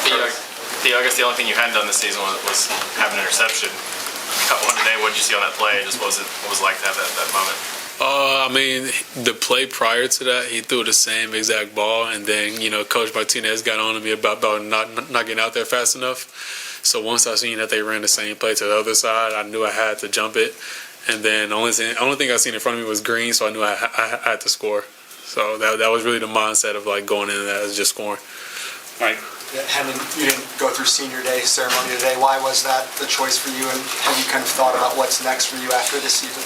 Theo, I guess the only thing you hadn't done this season was have an interception. Cut one today. What did you see on that play? Just what was it like to have that moment? I mean, the play prior to that, he threw the same exact ball, and then, Coach Martinez got on to me about not getting out there fast enough. So once I seen that they ran the same play to the other side, I knew I had to jump it. And then the only thing I seen in front of me was green, so I knew I had to score. So that was really the mindset of, going into that, is just scoring. Right. Hendon, you didn't go through senior day ceremony today. Why was that the choice for you, and have you kind of thought about what's next for you after this season?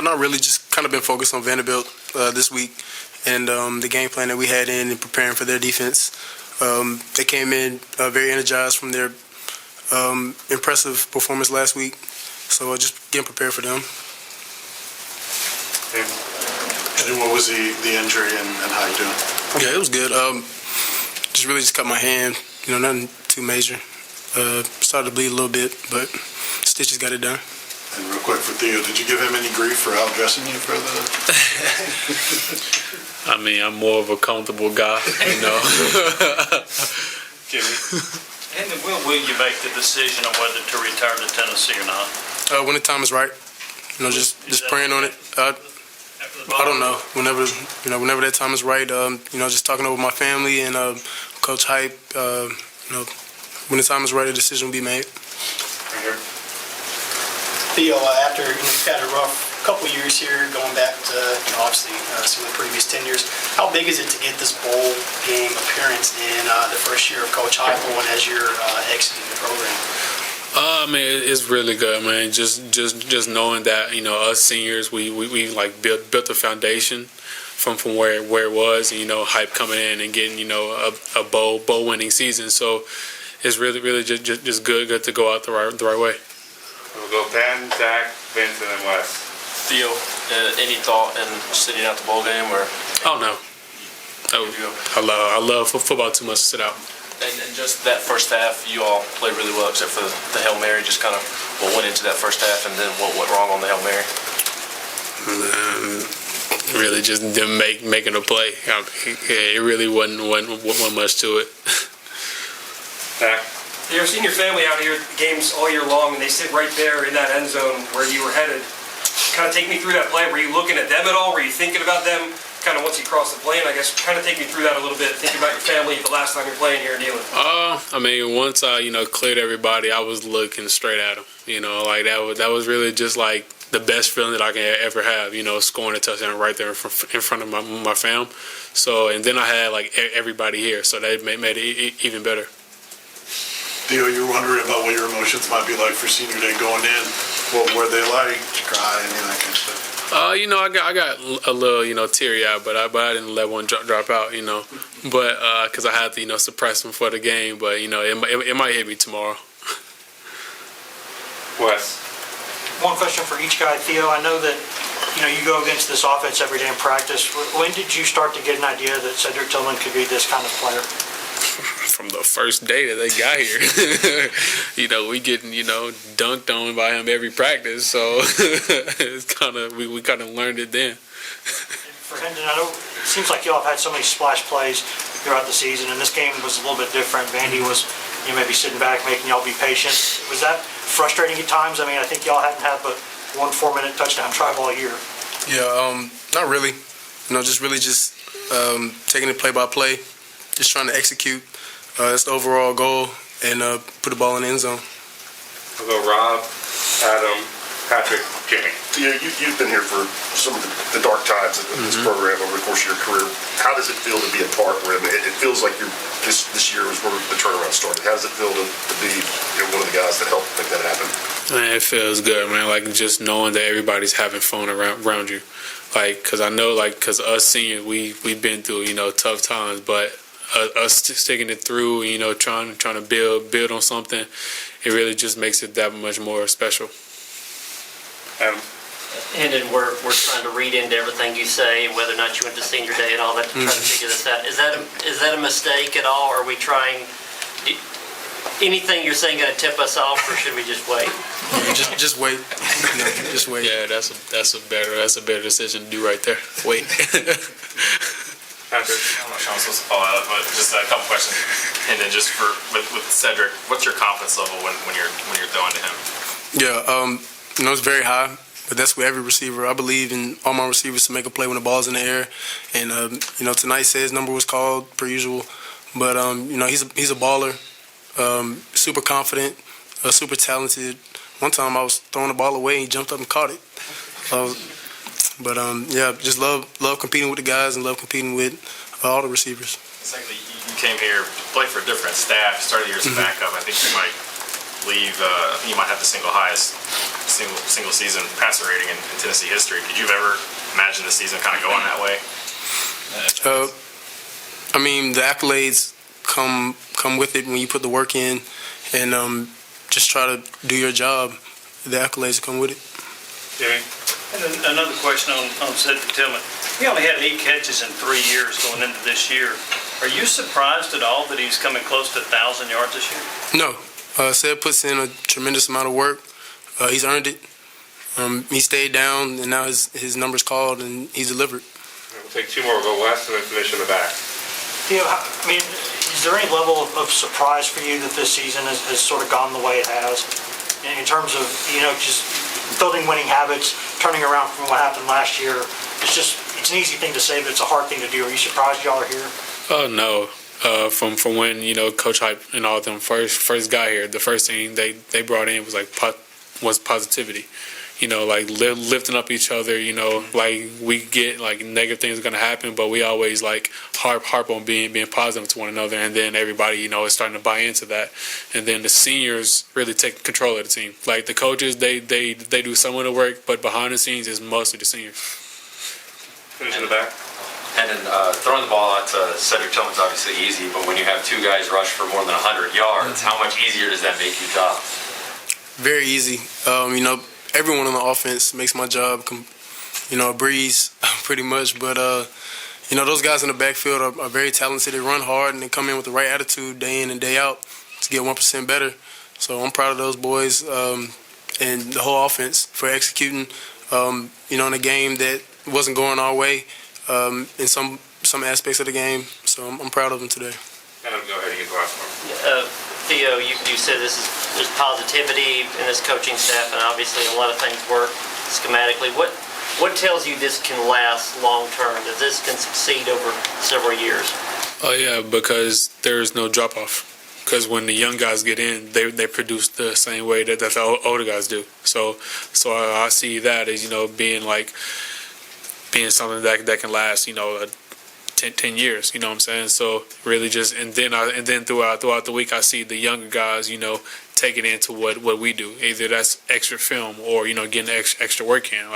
Not really. Just kind of been focused on Vanderbilt this week and the game plan that we had in and preparing for their defense. They came in very energized from their impressive performance last week. So just getting prepared for them. And what was the injury and how you doing? Yeah, it was good. Just cut my hand. Nothing too major. Started to bleed a little bit, but stitches got it done. And real quick for Theo, did you give him any grief for outdressing you for the... I mean, I'm more of a comfortable guy, Jimmy? And when will you make the decision on whether to return to Tennessee or not? When the time is right. Just praying on it. I don't know. Whenever that time is right. Just talking over my family and Coach Hype. When the time is right, a decision will be made. Right here. Theo, after you've had a rough couple years here, going back to obviously some of the previous tenures, how big is it to get this bowl game appearance in the first year of Coach Heupel and as you're exiting the program? I mean, it's really good, man. Just knowing that us seniors, we built a foundation from where it was. Hype coming in and getting a bowl winning season. So it's really just good to go out the right way. We'll go Ben, Zach, Vincent, and Wes. Theo, any thought in sitting out the bowl game or? Oh no, I love football too much to sit out. And just that first half, you all played really well except for the Hail Mary. Just kind of what went into that first half, and then what went wrong on the Hail Mary? Really, just them making a play. It really wasn't much to it. Zach? You've seen your family out here at games all year long, and they sit right there in that end zone where you were headed. Kind of take me through that play. Were you looking at them at all? Were you thinking about them kind of once you crossed the plane? I guess kind of take me through that a little bit, thinking about your family the last time you're playing here in Neyland. I mean, once I, cleared everybody, I was looking straight at them. That was really just like the best feeling that I can ever have, scoring a touchdown right there in front of my fam. So, and then I had everybody here, so that made it even better. Theo, you're wondering about what your emotions might be like for senior day going in. What were they like? Did you cry? Any of that kind of stuff? I got a little, teary-eyed, but I didn't let one drop out, But because I had to, suppress them for the game. But it might hit me tomorrow. Wes? One question for each guy. Theo, I know that you go against this offense every day in practice. When did you start to get an idea that Cedric Tillman could be this kind of player? From the first day that they got here. We getting, dunked on by him every practice. So it's we kind of learned it then. For Hendon, I know it seems like y'all have had so many splash plays throughout the season, and this game was a little bit different. Vandy was maybe sitting back, making y'all be patient. Was that frustrating at times? I mean, I think y'all hadn't had but 1 4-minute touchdown drive all year. Yeah, not really. Just taking it play by play, just trying to execute. That's the overall goal, and put the ball in the end zone. We'll go Rob, Adam, Patrick, Jimmy. Yeah, you've been here for some of the dark times of this program over the course of your career. How does it feel to be a part where it feels like this year was where the turnaround started? How does it feel to be one of the guys that helped make that happen? Man, it feels good, man. Just knowing that everybody's having fun around you. Because I know, because us seniors, we've been through, tough times, but us sticking it through, trying to build on something, it really just makes it that much more special. Hendon, we're trying to read into everything you say, and whether or not you went to senior day and all that to try to figure this out. Is that a mistake at all? Or are we trying? Anything you're saying going to tip us off, or should we just wait? Just wait. Just wait. Yeah, that's a better decision to do right there. Wait. Patrick, I'm not sure I'm supposed to follow up, but just a couple questions. then just with Cedric, what's your confidence level when you're throwing to him? Yeah, it's very high. But that's with every receiver. I believe in all my receivers to make a play when the ball's in the air. And tonight his number was called per usual. But he's a baller, super confident, super talented. One time I was throwing the ball away and he jumped up and caught it. Just love competing with the guys and love competing with all the receivers. Secondly, you came here to play for a different staff. Started the year as a backup. I think you might leave. I think you might have the highest single season passer rating in Tennessee history. Could you have ever imagined the season kind of going that way? The accolades come with it when you put the work in and just try to do your job. The accolades come with it. Jimmy? And then another question on Cedric Tillman. He only had 8 catches in 3 years going into this year. Are you surprised at all that he's coming close to 1,000 yards this year? No. Ced puts in a tremendous amount of work. He's earned it. He stayed down, and now his number's called, and he's delivered. We'll take 2 more, go west, and then finish in the back. Theo, is there any level of surprise for you that this season has sort of gone the way it has? In terms of, just building winning habits, turning around from what happened last year. It's an easy thing to say, but it's a hard thing to do. Are you surprised y'all are here? No. From when Coach Hype and all of them first got here, the first thing they brought in was positivity. Lifting up each other. We get negative things are gonna happen, but we always harp on being positive to one another, and then everybody is starting to buy into that, and then the seniors really take control of the team. The coaches they do some of the work, but behind the scenes is mostly the seniors. Finish in the back. And then throwing the ball out to Cedric Tillman's obviously easy, but when you have 2 guys rush for more than 100 yards, how much easier does that make your job? Very easy. Everyone on the offense makes my job, a breeze pretty much. But, those guys in the backfield are very talented. They run hard, and they come in with the right attitude day in and day out to get 1% better. So I'm proud of those boys and the whole offense for executing, in a game that wasn't going our way. In some aspects of the game, so I'm proud of them today. And I'll go ahead and get the last one. Theo, you said there's positivity in this coaching staff, and obviously a lot of things work schematically. What tells you this can last long term? That this can succeed over several years? Oh yeah, because there's no drop off. Because when the young guys get in, they produce the same way that the older guys do. So I see that as being something that can last, 10 years, you know what I'm saying? So really and then throughout the week, I see the younger guys, taking into what we do. Either that's extra film or, getting extra work in.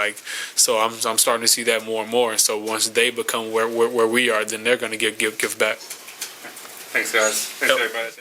So I'm starting to see that more and more. And so once they become where we are, then they're going to give back. Thanks, guys. Thanks, everybody.